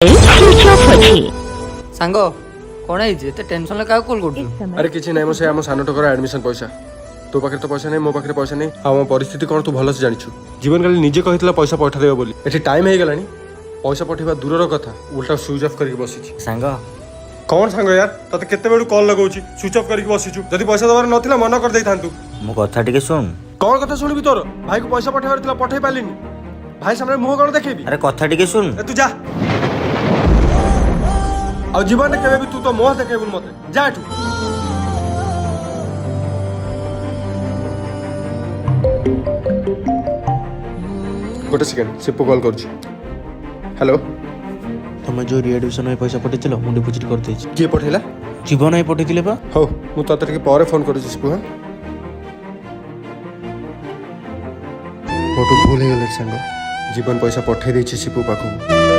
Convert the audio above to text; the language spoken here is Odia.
ସୁଇଚ୍ ଅଫ୍ ଅଛି। ସାଙ୍ଗ କଣ ହେଇଛି ଏତେ ଟେନସନରେ କାହାକୁ କଲ୍ କରୁଛୁ? ଆରେ କିଛି ନାହିଁ, ସେ ଆମ ସାନ ଟୋକର ଆଡମିସନ ପଇସା। ତୋ ପାଖରେ ତ ପଇସା ନାହିଁ, ମୋ ପାଖରେ ପଇସା ନାହିଁ। ଆଉ ଆମ ପରିସ୍ଥିତି କଣ ତୁ ଭଲସେ ଜାଣିଛୁ। ଜୀବନ କାଲି ନିଜେ କହିଥିଲା ପଇସା ପଠାଇଦେବ ବୋଲି। ଏଠି ଟାଇମ ହେଇଗଲାଣି, ପଇସା ପଠେଇବା ଦୂରର କଥା, ଉଲ୍ଟା ସୁଇଚ୍ ଅଫ୍ କରିକି ବସିଛି। ସାଙ୍ଗ କଣ ସାଙ୍ଗ ୟାର, ତତେ କେତେବେଳୁ କଲ୍ ଲଗାଉଛି, ସୁଇଚ୍ ଅଫ୍ କରିକି ବସିଛୁ। ଯଦି ପଇସା ଦେବାର ନଥିଲା ମନା କରିଦେଇଥାନ୍ତୁ। ମୋ କଥା ଟିକେ ଶୁଣ। କଣ କଥା ଶୁଣିବି ତୋର? ଭାଇକୁ ପଇସା ପଠେଇବାର ଥିଲା, ପଠେଇ ପାରିଲିନି। ଭାଇ ସାମନାରେ ମୁହଁ କଣ ଦେଖେଇବି? ଆରେ କଥା ଟିକେ ଶୁଣ। ଏ ତୁ ଯା, ଆଉ ଜୀବନରେ କେବେ ବି ତୁ ତ ମୁହଁ ଦେଖେଇବୁନି ମତେ। ଯା ଏଠୁ। ଗୋଟେ ସେକେଣ୍ଡ, ସିପୁ କଲ୍ କରୁଛି। ହ୍ୟାଲୋ, ତମେ ଯୋଉ ରିଆଡମିସନ ପାଇଁ ପଇସା ପଠେଇଥିଲ ମୁଁ ଡିପୋଜିଟ୍ କରିଦେଇଛି। କିଏ ପଠେଇଲା? ଜୀବନ ଭାଇ ପଠେଇଥିଲେ ବା। ହଉ, ମୁଁ ତତେ ଟିକେ ପରେ ଫୋନ କରୁଛି ସିପୁ। ହଁ, ମୋଠୁ ଭୁଲ ହେଇଗଲା ସାଙ୍ଗ। ଜୀବନ ପଇସା ପଠେଇ ଦେଇଛି ସିପୁ ପାଖକୁ।